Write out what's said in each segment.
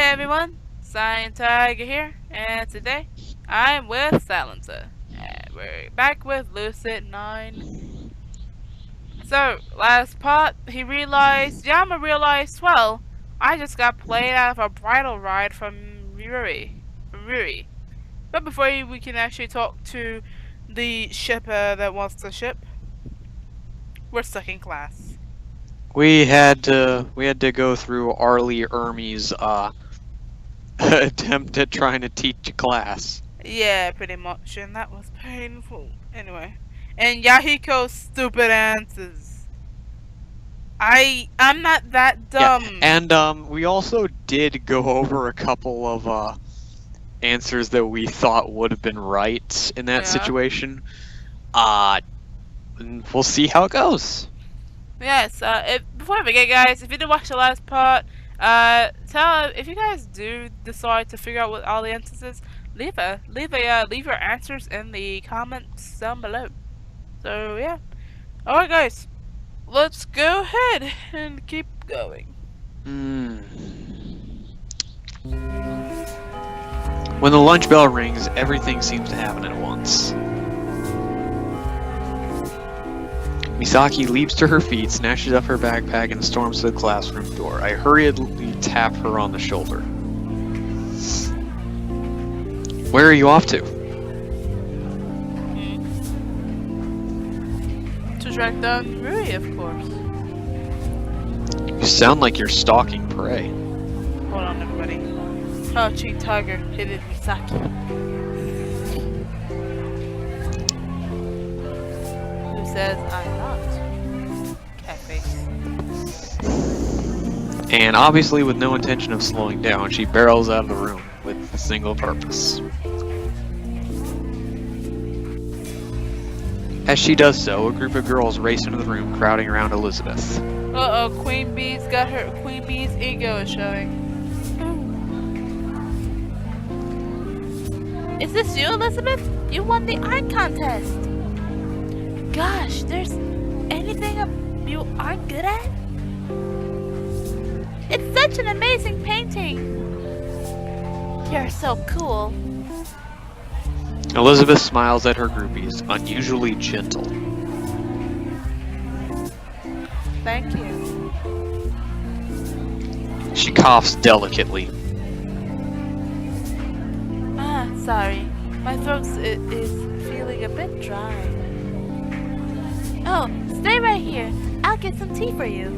everyone, Science Tiger here, and today I'm with Silencer. And we're back with Lucid9. So, last part, Yama realized, well, I just got played out of a bridal ride from Ruri. But before we can actually talk to the shipper that wants the ship, we're stuck in class. We had to go through Arlie Ermey's attempt at trying to teach a class. Yeah, pretty much, and that was painful. Anyway, and Yahiko's stupid answers. I'm not that Yeah, dumb. and we also did go over a couple of answers that we thought would have been right in that Yeah. situation. And we'll see how it goes. Yes. Before I forget, guys, if you did watch the last part, if you guys do decide to figure out what all the answers is, leave your answers in the comments down below. So yeah. All right, guys. Let's go ahead and keep going. When the lunch bell rings, everything seems to happen at once. Misaki leaps to her feet, snatches up her backpack, and storms to the classroom door. I hurriedly tap her on the shoulder. Where are you off to? To track down Rui, of course. You sound like you're stalking prey. Hold on, everybody. Oh, Chin Tiger hit Misaki. Who says I'm not? Catface. And obviously with no intention of slowing down, she barrels out of the room with a single purpose. As she does so, a group of girls race into the room, crowding around Elizabeth. Uh-oh, Queen Bee's ego is showing. Is this you, Elizabeth? You won the art contest! Gosh, there's anything you aren't good at? It's such an amazing painting! You're so cool. Elizabeth smiles at her groupies, unusually gentle. Thank you. She coughs delicately. Sorry. My throat is feeling a bit dry. Oh, stay right here. I'll get some tea for you.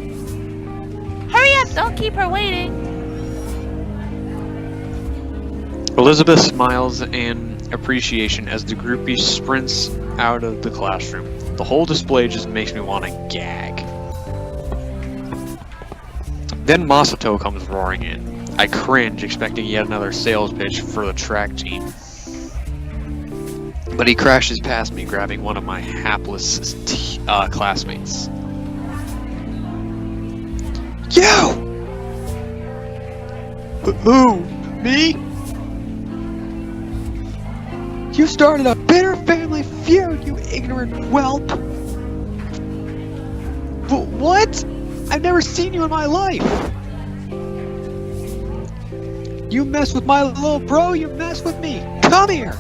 Hurry up, don't keep her waiting. Elizabeth smiles in appreciation as the groupie sprints out of the classroom. The whole display just makes me want to gag. Then Masato comes roaring in. I cringe, expecting yet another sales pitch for the track team. But he crashes past me, grabbing one of my hapless classmates. You! Who? Me? You started a bitter family feud, you ignorant whelp! What? I've never seen you in my life! You mess with my little bro, you mess with me! Come here!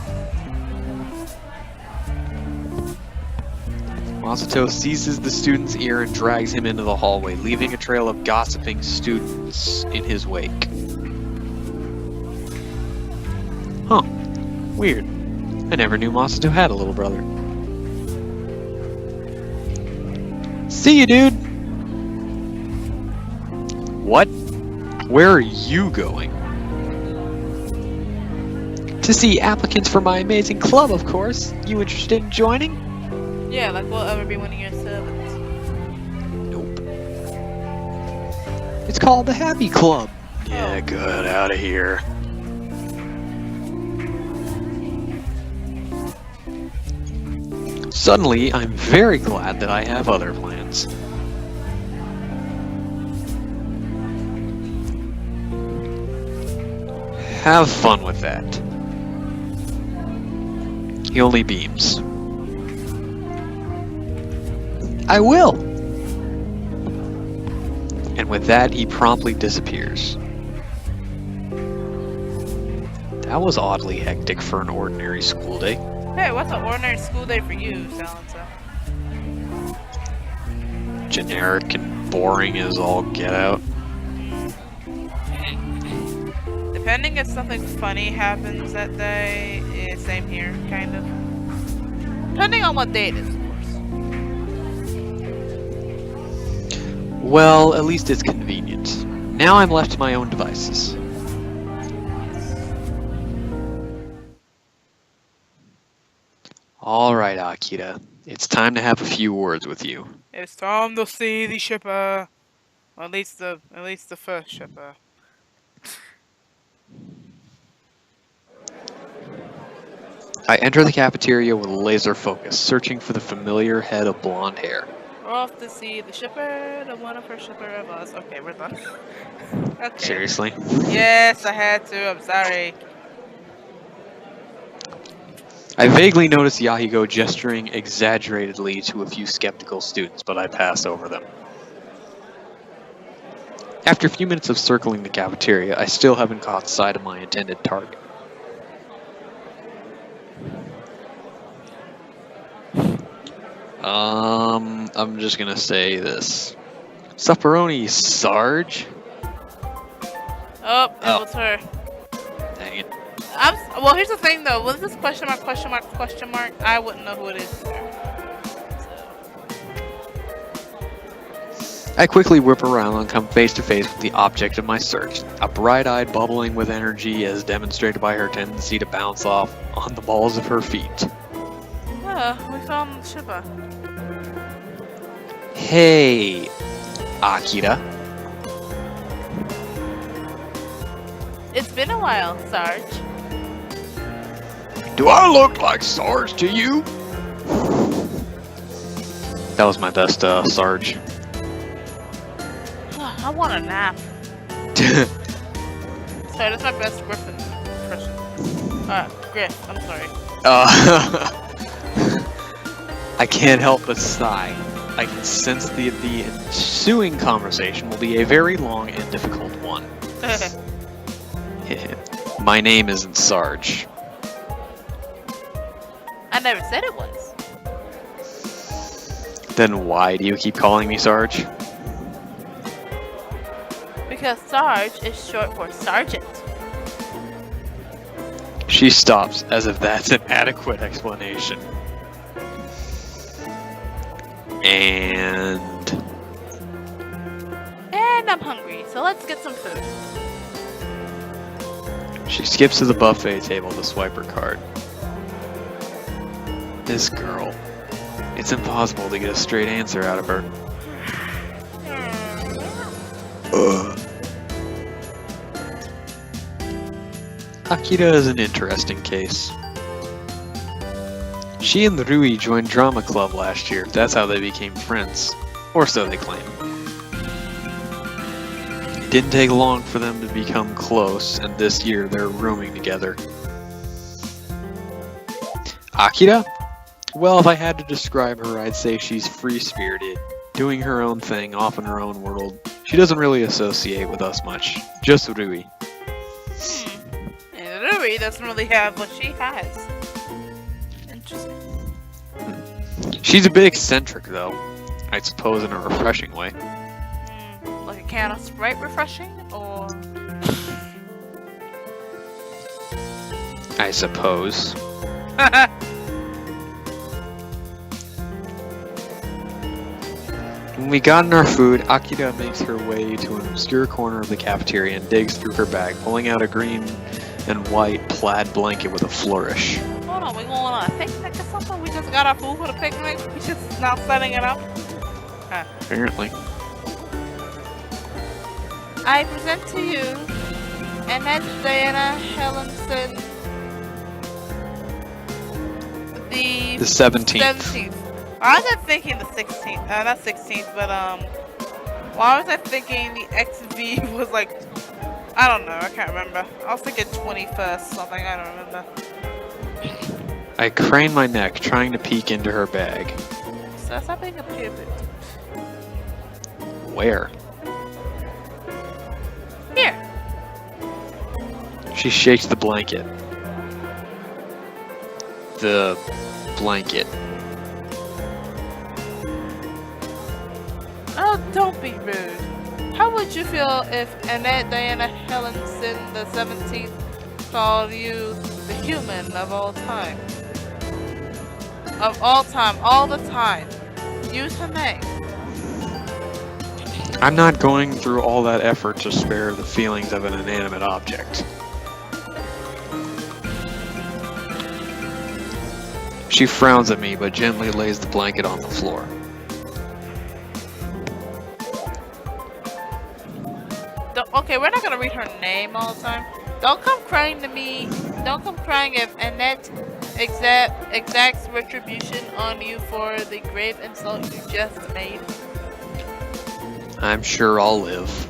Masato seizes the student's ear and drags him into the hallway, leaving a trail of gossiping students in his wake. Huh. Weird. I never knew Masato had a little brother. See you, dude! What? Where are you going? To see applicants for my amazing club, of course. You interested in joining? Yeah, like we'll ever be one of your servants. Nope. It's called the Happy Club. Yeah, good. Out of here. Suddenly, I'm very glad that I have other plans. Have fun with that. He only beams. I will! And with that, he promptly disappears. That was oddly hectic for an ordinary school day. Hey, what's an ordinary school day for you, Silencer? Generic and boring as all get out. Depending if something funny happens that day, yeah, same here, kind of. Depending on what day it is, of course. Well, at least it's convenient. Now I'm left to my own devices. Alright, Akira. It's time to have a few words with you. It's time to see the shipper. Or at least the first shipper. I enter the cafeteria with laser focus, searching for the familiar head of blonde hair. We're off to see the shipper, the one of her shipper of us. Okay, we're done. Okay. Seriously? Yes, I had to. I'm sorry. I vaguely noticed Yahiko gesturing exaggeratedly to a few skeptical students, but I passed over them. After a few minutes of circling the cafeteria, I still haven't caught sight of my intended target. I'm just gonna say this. Supperoni, Sarge? Oh, it was her. Dang it. Well, here's the thing though. Was this question mark, question mark, question mark? I wouldn't know who it is either. I quickly whip around and come face to face with the object of my search, a bright-eyed bubbling with energy as demonstrated by her tendency to bounce off on the balls of her feet. We found the shipper. Hey, Akira. It's been a while, Sarge. Do I look like Sarge to you? That was my best, Sarge. I want a nap. Sorry, that's my best Griff impression. Griff, I'm sorry. I can't help but sigh. I can sense the ensuing conversation will be a very long and difficult one. My name isn't Sarge. I never said it was. Then why do you keep calling me Sarge? Because Sarge is short for Sergeant. She stops, as if that's an adequate explanation. And I'm hungry, so let's get some food. she skips to the buffet table to swipe her card. This girl. It's impossible to get a straight answer out of her. Akira is an interesting case. She and Rui joined drama club last year. That's how they became friends. Or so they claim. It didn't take long for them to become close, and this year they're rooming together. Akira? Well, if I had to describe her, I'd say she's free-spirited, doing her own thing, off in her own world. She doesn't really associate with us much. Just Rui. And Rui doesn't really have what she has. Interesting. She's a bit eccentric, though. I suppose in a refreshing way. Like a can of Sprite refreshing, or... I suppose. When we gotten our food, Akira makes her way to an obscure corner of the cafeteria and digs through her bag, pulling out a green and white plaid blanket with a flourish. Hold on, we going on a picnic or something? We just got our food for the picnic? We just now setting it up? Huh. Apparently. I present to you Annette Diana Hellenson, the 17th. 17th. I was thinking the 16th, not 16th, but why was I thinking the XV was like, I don't know, I can't remember. I was thinking 21st something, I don't remember. I crane my neck, trying to peek into her bag. So stop being a pivot. Where? Here. She shakes the blanket. the blanket. Oh, don't be rude. How would you feel if Annette Diana Hellenson the 17th called you the human of all time? Of all time, all the time. Use her name. I'm not going through all that effort to spare the feelings of an inanimate object. She frowns at me, but gently lays the blanket on the floor. Okay, we're not gonna read her name all the time. Don't come crying to me. Don't come crying if Annette exacts retribution on you for the grave insult you just made. I'm sure I'll live.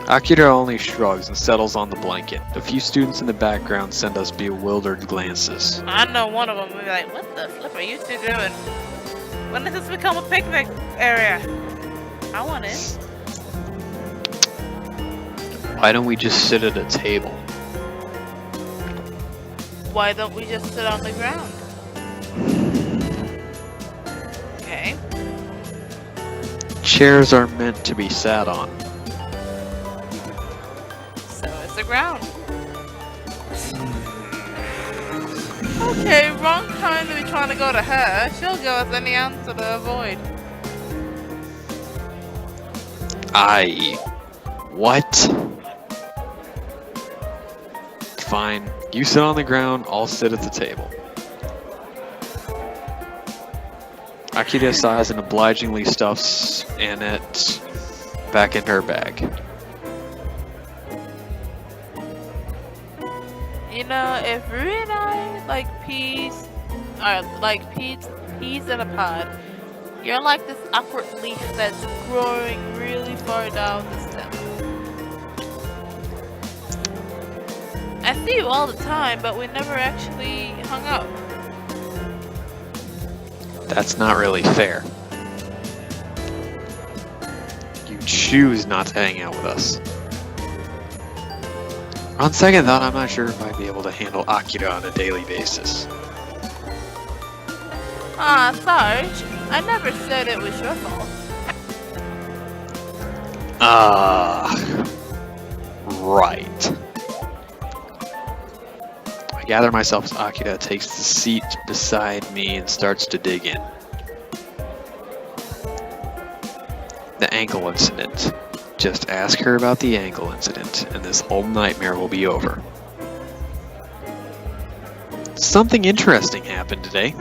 Akira only shrugs and settles on the blanket. A few students in the background send us bewildered glances. I know one of them will be like, what the flip are you two doing? When does this become a picnic area? I want it. Why don't we just sit at a table? Why don't we just sit on the ground? Okay. Chairs are meant to be sat on. So is the ground. Okay, wrong time to be trying to go to her. She'll go with any answer to avoid. What? Fine. You sit on the ground, I'll sit at the table. Akira sighs and obligingly stuffs Annette back in her bag. You know, if Rue and I like peas in a pod, you're like this awkward leaf that's growing really far down the stem. I see you all the time, but we never actually hung out. That's not really fair. You choose not to hang out with us. On second thought, I'm not sure if I'd be able to handle Akira on a daily basis. Sarge, I never said it was your fault. Right. I gather myself as Akira takes the seat beside me and starts to dig in. The ankle incident. Just ask her about the ankle incident, and this whole nightmare will be over. Something interesting happened today.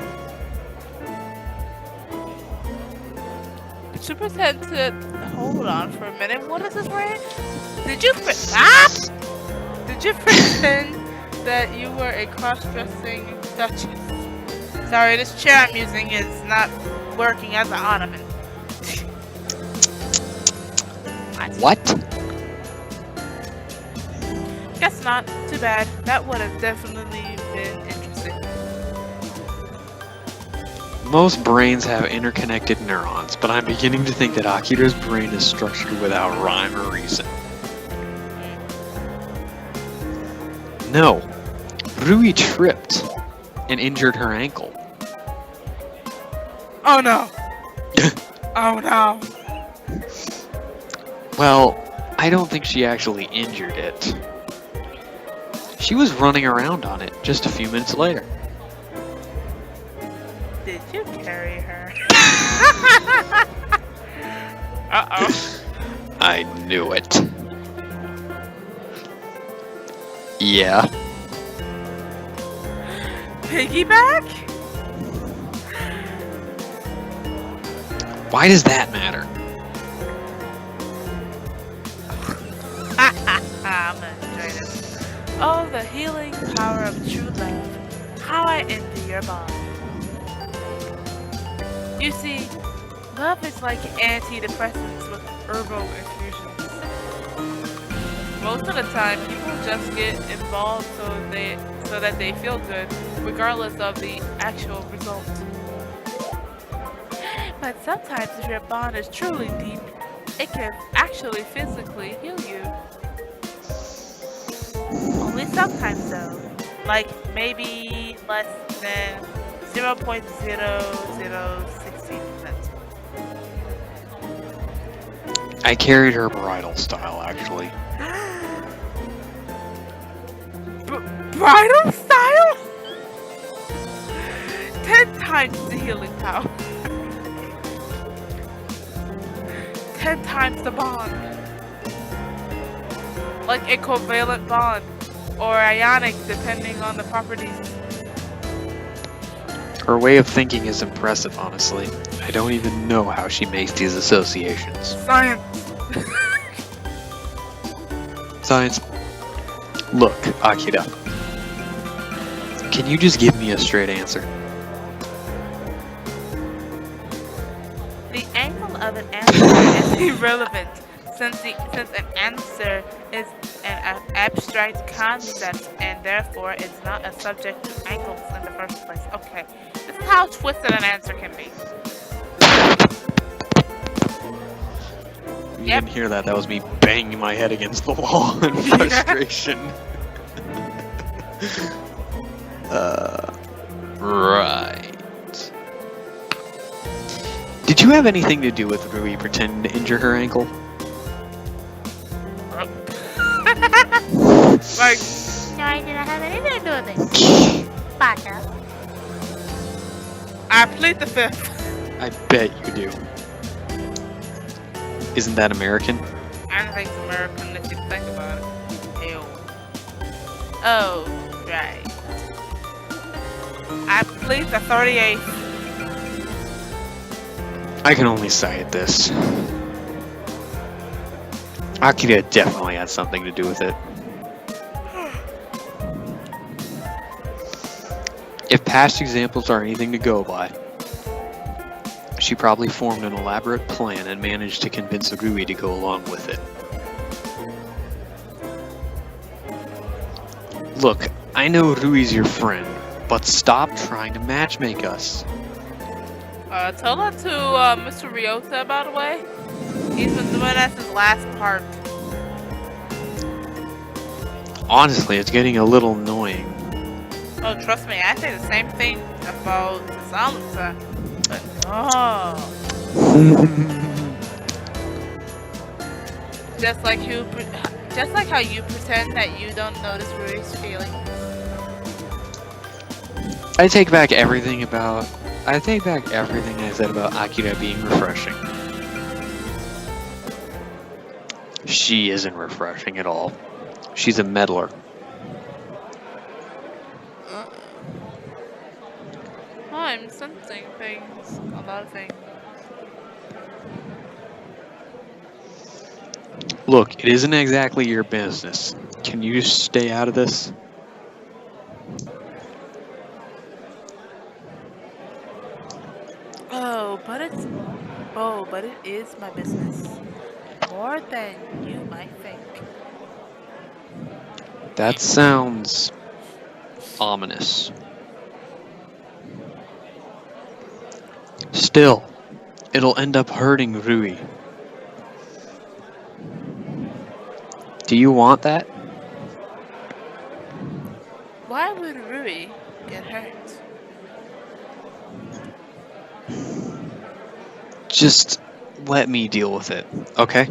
To pretend to hold on for a minute. What is this right? Did you pretend that you were a cross-dressing duchess? Sorry, this chair I'm using is not working as an ornament. What? Guess not. Too bad. That would have definitely been interesting. Most brains have interconnected neurons, but I'm beginning to think that Akira's brain is structured without rhyme or reason. No. Rui tripped and injured her ankle. Oh no! Oh no! Well, I don't think she actually injured it. She was running around on it just a few minutes later. Did you carry her? Uh-oh. I knew it. Yeah. Piggyback? Why does that matter? I'm gonna enjoy this. Oh, the healing power of true love. How I envy your bond. You see, love is like antidepressants with herbal infusions. Most of the time, people just get involved so that they feel good, regardless of the actual result. But sometimes if your bond is truly deep, it can actually physically heal you. Only sometimes though. like maybe less than 0.0016%. I carried her bridal style, actually. Bridal style? 10 times the healing power. 10 times the bond. Like a covalent bond. Or ionic, depending on the properties. Her way of thinking is impressive, honestly. I don't even know how she makes these associations. Science. Science. Look, Akira. Can you just give me a straight answer? The angle of an answer is irrelevant, since an answer is an abstract concept and therefore it's not a subject of angles in the first place. Okay, this is how twisted an answer can be. You Yep. didn't hear that. That was me banging my head against the wall in frustration. Right. Did you have anything to do with Rui pretending to injure her ankle? Like, No, I did not have anything to do with it. Baka. I plead the fifth. I bet you do. Isn't that American? I don't think it's American if you think about it. Ew. Oh, right. I plead the 38th. I can only sigh at this. Akira definitely had something to do with it. If past examples are anything to go by, she probably formed an elaborate plan and managed to convince Rui to go along with it. Look, I know Rui's your friend, but stop trying to matchmake us. Tell that to Mr. Ryota, by the way. He's been doing that since last part. Honestly, it's getting a little annoying. Oh, trust me, I say the same thing about Silencer. But oh, just like how you pretend that you don't notice Rui's feelings. I take back everything I said about Akira being refreshing. She isn't refreshing at all. She's a meddler. I'm sensing things. A lot of things. Look, it isn't exactly your business. Can you just stay out of this? But it is my business. More than you might think. That sounds ominous. Still, it'll end up hurting Rui. Do you want that? Why would Rui get hurt? Just let me deal with it, okay?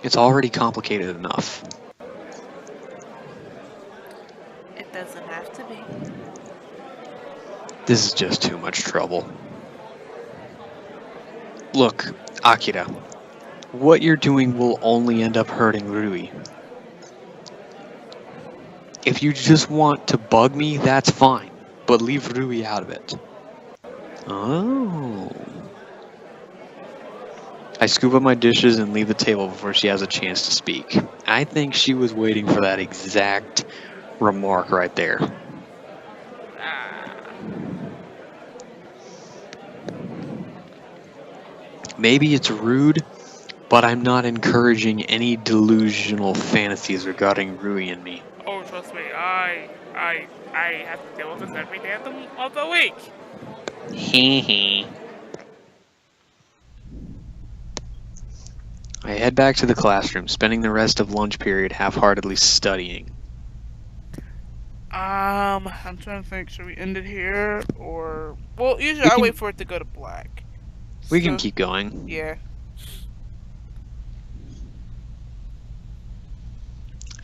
It's already complicated enough. It doesn't have to be. This is just too much trouble. Look, Akira, what you're doing will only end up hurting Rui. If you just want to bug me, that's fine, but leave Rui out of it. Oh. I scoop up my dishes and leave the table before she has a chance to speak. I think she was waiting for that exact remark right there. Maybe it's rude, but I'm not encouraging any delusional fantasies regarding Rui and me. Oh, trust me, I have to deal with this every day of the week. Hee hee. I head back to the classroom, spending the rest of lunch period half-heartedly studying. I'm trying to think. Should we end it here or? Well, usually We I can- wait for it to go to black. We can So, keep going. Yeah.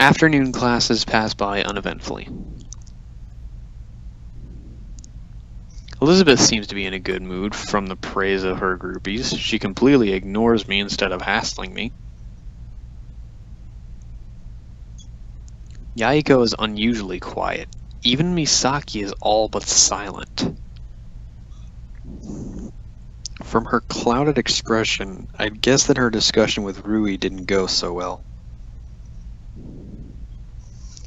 Afternoon classes pass by uneventfully. Elizabeth seems to be in a good mood from the praise of her groupies. She completely ignores me instead of hassling me. Yaiko is unusually quiet. Even Misaki is all but silent. From her clouded expression, I'd guess that her discussion with Rui didn't go so well.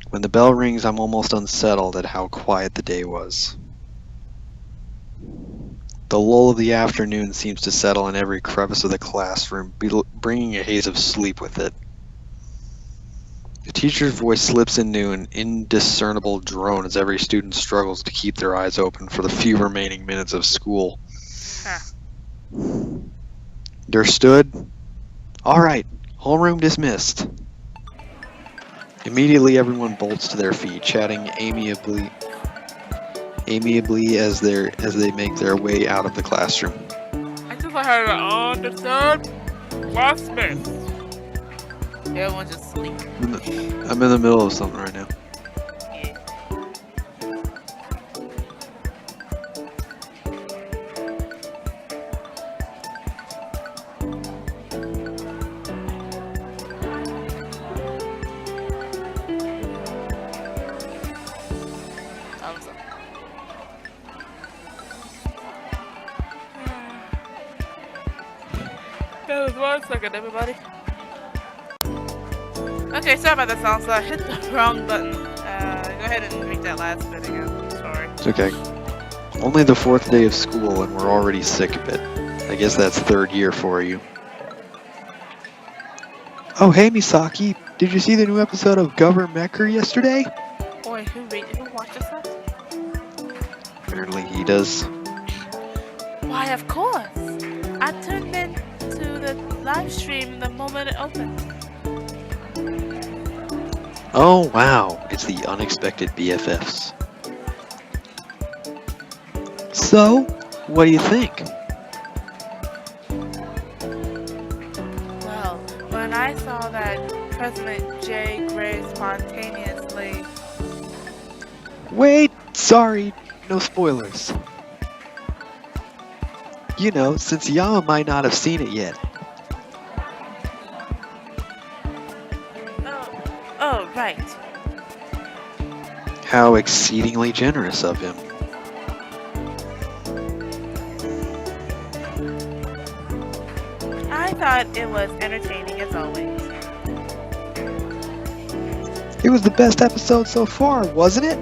When the bell rings, I'm almost unsettled at how quiet the day was. The lull of the afternoon seems to settle in every crevice of the classroom, bringing a haze of sleep with it. The teacher's voice slips into an indiscernible drone as every student struggles to keep their eyes open for the few remaining minutes of school. Huh. Understood? Alright, homeroom dismissed. Immediately everyone bolts to their feet, chatting amiably as they make their way out of the classroom. I just heard it on the third classmate. Everyone's just sleep. I'm in the middle of something right now. Yeah. I'm sorry. That was 1 second, everybody. Okay, sorry about that sound, so I hit the wrong button. Go ahead and read that last bit again. Sorry. It's okay. Only the 4th day of school and we're already sick of it. I guess that's 3rd year for you. Oh hey Misaki, did you see the new episode of Governor Mecker yesterday? Boy, who watched this one? Apparently he does. Why, of course. I tuned in to the live stream the moment it opened. Oh wow, it's the unexpected BFFs. So, what do you think? Well, when I saw that President J. Gray spontaneously... Wait, sorry, no spoilers. You know, since Yama might not have seen it yet. Oh, right. How exceedingly generous of him. I thought it was entertaining as always. It was the best episode so far, wasn't it?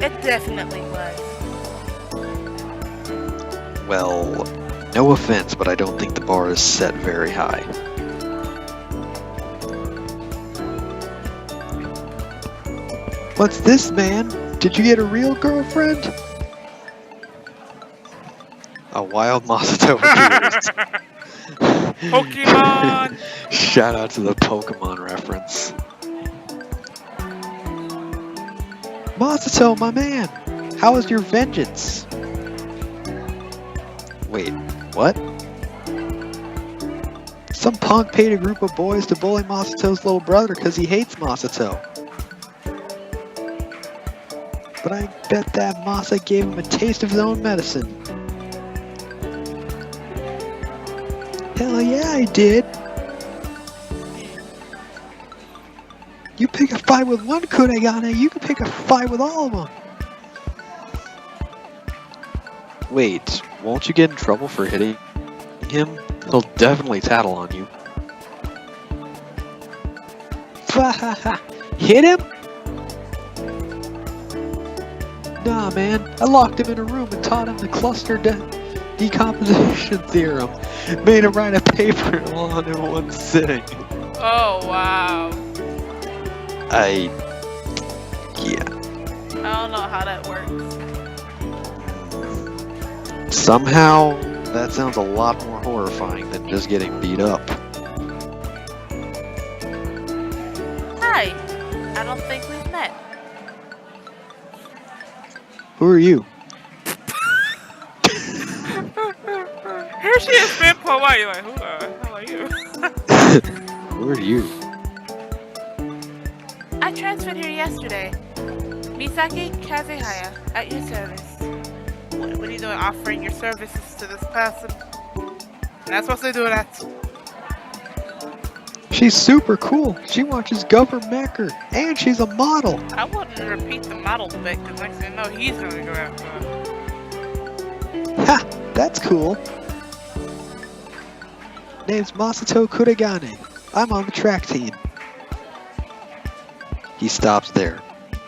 It definitely was. Well, no offense, but I don't think the bar is set very high. What's this, man? Did you get a real girlfriend? A wild Masato appears. Pokemon! Shout out to the Pokemon reference. Masato, my man! How was your vengeance? Wait, what? Some punk paid a group of boys to bully Masato's little brother because he hates Masato. But I bet that Masa gave him a taste of his own medicine. Hell yeah, I did! You pick a fight with one Kuragane, you can pick a fight with all of them! Wait, won't you get in trouble for hitting him? He'll definitely tattle on you. Hit him? Nah, man. I locked him in a room and taught him the cluster decomposition theorem. Made him write a paper all in one sitting. Oh, wow. Yeah. I don't know how that works. Somehow, that sounds a lot more horrifying than just getting beat up. I don't think we've met. Who are you? Here she is, man. Hawaii. Like, who the hell are you? Who are you? I transferred here yesterday. Misaki Kazehaya, at your service. What are you doing offering your services to this person? You're not supposed to do that. She's super cool. She watches Governor and she's a model. I wouldn't repeat the model bit, because next thing you know, he's gonna go after her. Ha! That's cool. Name's Masato Kurigane. I'm on the track team. He stops there.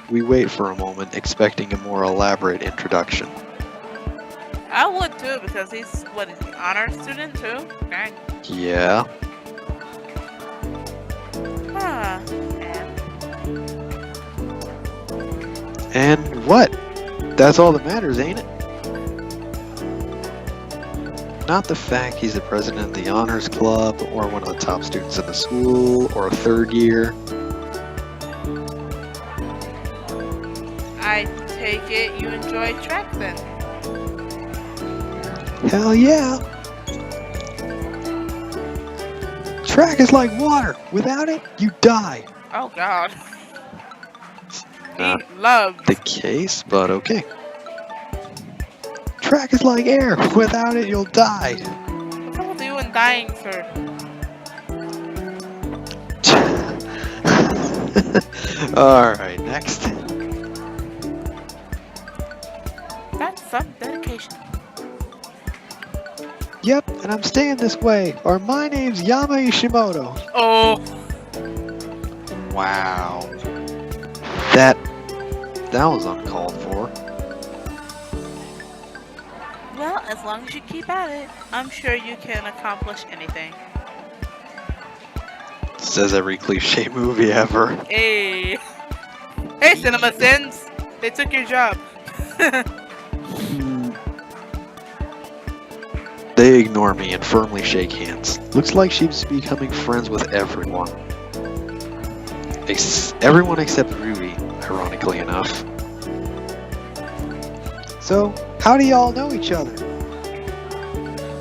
We wait for a moment, expecting a more elaborate introduction. I would too, because he's, what, is he, honor student too? Dang. Yeah. Huh. And what? That's all that matters, ain't it? Not the fact he's the president of the honors club, or one of the top students in the school, or a third year. I take it you enjoy track then. Hell yeah! Track is like water. Without it, you die. Oh god. Not He loves. the case, but okay. Track is like air. Without it, you'll die. What's wrong with you and dying, sir? Alright, next. That's some dedication. Yep, and I'm staying this way, or my name's Yama Ishimoto. Oh. Wow. That was uncalled for. Well, as long as you keep at it, I'm sure you can accomplish anything. Says every cliche movie ever. Hey. Hey, Cinema Sins. They took your job. They ignore me and firmly shake hands. Looks like she's becoming friends with everyone. Everyone except Ruby, ironically enough. So, how do y'all know each other?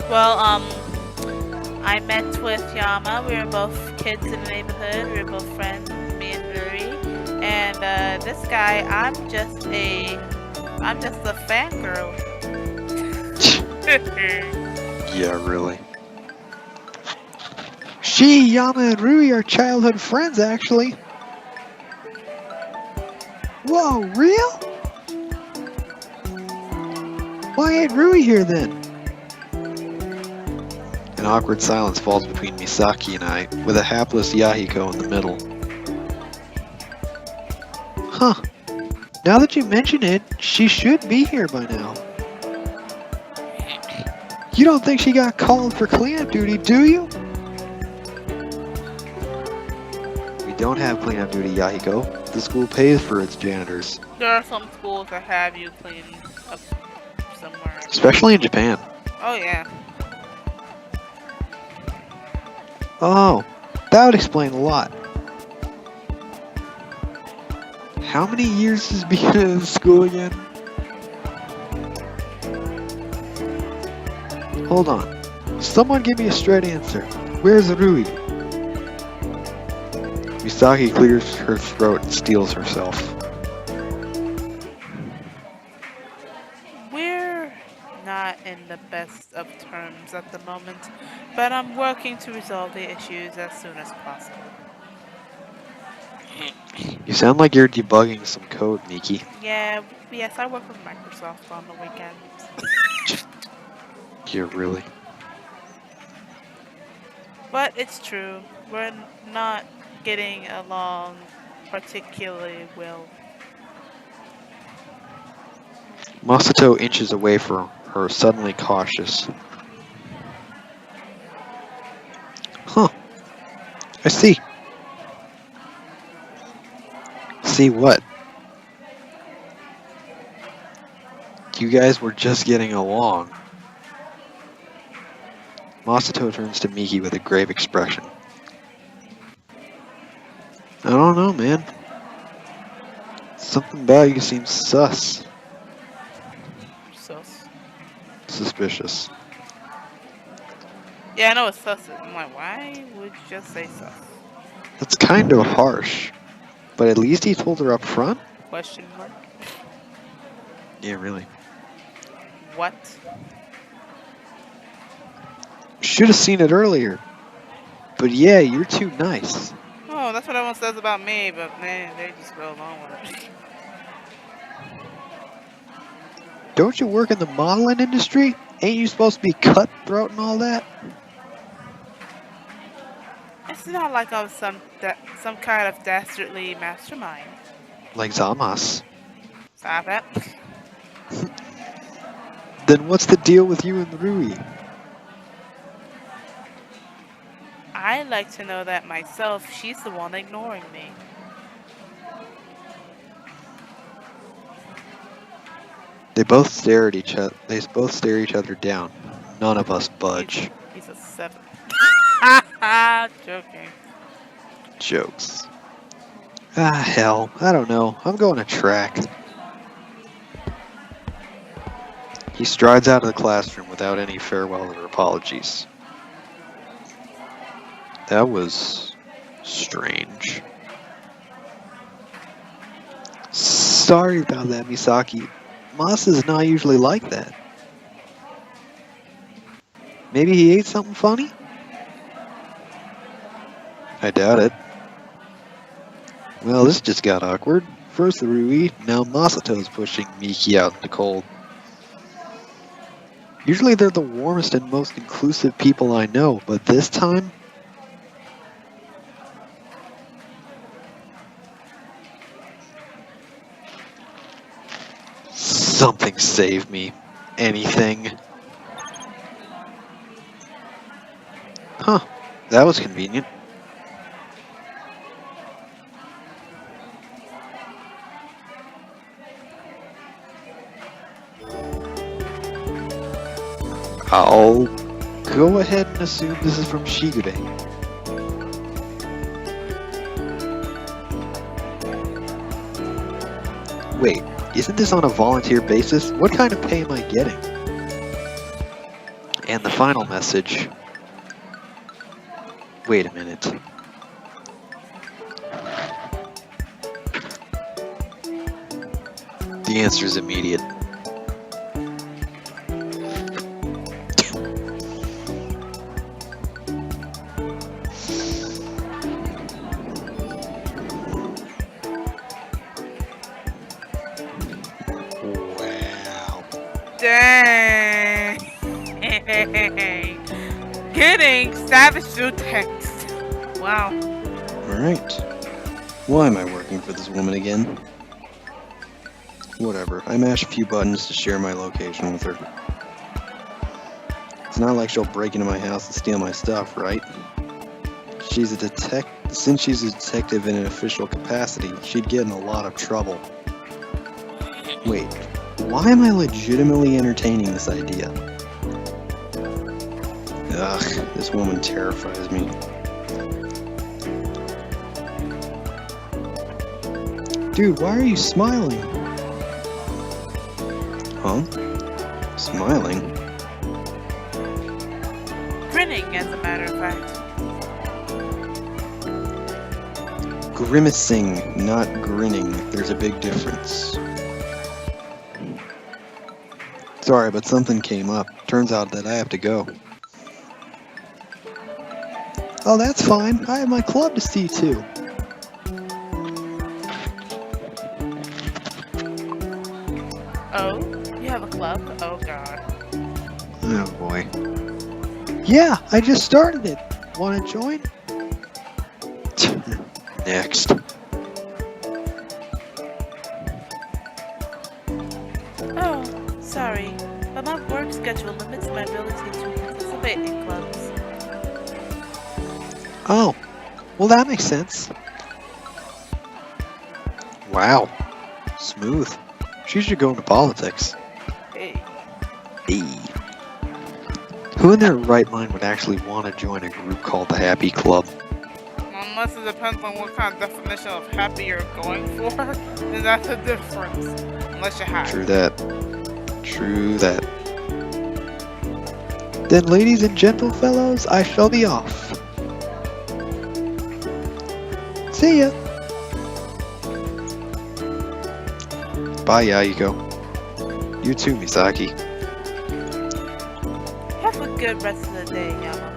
Well, I met with Yama. We were both kids in the neighborhood. We were both friends, me and Ruri. And this guy, I'm just a fangirl. Yeah, really. She, Yama, and Rui are childhood friends, actually. Whoa, real? Why ain't Rui here then? An awkward silence falls between Misaki and I, with a hapless Yahiko in the middle. Huh. Now that you mention it, she should be here by now. You don't think she got called for cleanup duty, do you? We don't have cleanup duty, Yahiko. The school pays for its janitors. There are some schools that have you clean up somewhere. Especially in Japan. Oh yeah. Oh, that would explain a lot. How many years has been in school again? Hold on. Someone give me a straight answer. Where's Rui? Misaki clears her throat and steels herself. We're not in the best of terms at the moment, but I'm working to resolve the issues as soon as possible. You sound like you're debugging some code, Miki. Yeah, yes, I work with Microsoft on the weekends. You're really... But it's true, we're not getting along particularly well. Masato inches away from her, suddenly cautious. Huh. I see. See what? You guys were just getting along. Masato turns to Miki with a grave expression. I don't know, man. Something about you seems sus. Sus. Suspicious. Yeah, I know it's sus. I'm like, why would you just say sus? That's kind of harsh. But at least he told her up front? Question mark. Yeah, really. What? Should have seen it earlier. But yeah, you're too nice. Oh, that's what everyone says about me, but man, they just go along with it. Don't you work in the modeling industry? Ain't you supposed to be cutthroat and all that? It's not like I was some kind of dastardly mastermind. Like Zamas. Stop it. Then what's the deal with you and Rui? I like to know that myself. She's the one ignoring me. They both stare at each other. They both stare each other down. None of us budge. He's a 7. Joking. Jokes. Ah, hell. I don't know. I'm going to track. He strides out of the classroom without any farewell or apologies. That was strange. Sorry about that, Misaki. Mas is not usually like that. Maybe he ate something funny? I doubt it. Well, this just got awkward. First the Rui, now Masato's pushing Miki out in the cold. Usually they're the warmest and most inclusive people I know, but this time... Something save me. Anything. Huh. That was convenient. I'll go ahead and assume this is from Shigure. Wait, isn't this on a volunteer basis? What kind of pay am I getting? And the final message. Wait a minute. The answer is immediate. Wow. Dang. Getting savage through text. Wow. Alright. Why am I working for this woman again? Whatever. I mash a few buttons to share my location with her. It's not like she'll break into my house and steal my stuff, right? She's a Since she's a detective in an official capacity, she'd get in a lot of trouble. Wait, why am I legitimately entertaining this idea? Ugh, this woman terrifies me. Dude, why are you smiling? Huh? Smiling? Grinning, as a matter of fact. Grimacing, not grinning. There's a big difference. Sorry, but something came up. Turns out that I have to go. Oh, that's fine. I have my club to see too. Oh, you have a club? Oh god. Oh boy. Yeah, I just started it. Wanna join? Next. Oh, sorry, but my work schedule limits my ability to participate in clubs. Oh, well that makes sense. Wow. Smooth. She should go into politics. Hey. Hey. Who in their right mind would actually want to join a group called the Happy Club? unless it depends on what kind of definition of happy you're going for, then that's a difference. Unless you're happy. True that. True that. Then, ladies and gentle fellows, I shall be off. See ya. Bye, Yahiko. You too, Misaki. Have a good rest of the day, Yama.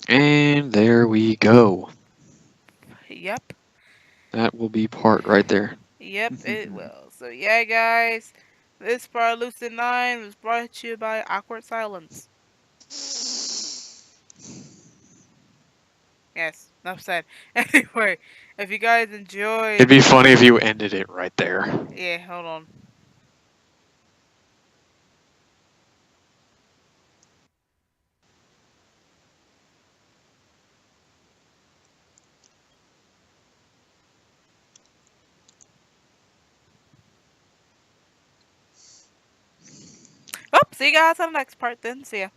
And there we go. Yep. That will be part right there. Yep, it will. So yeah, guys, this part of Lucid9 was brought to you by Awkward Silence. Yes, enough said. Anyway, if you guys enjoyed... It'd be funny if you ended it right there. Yeah, hold on. Oh, see you guys on the next part then. See ya.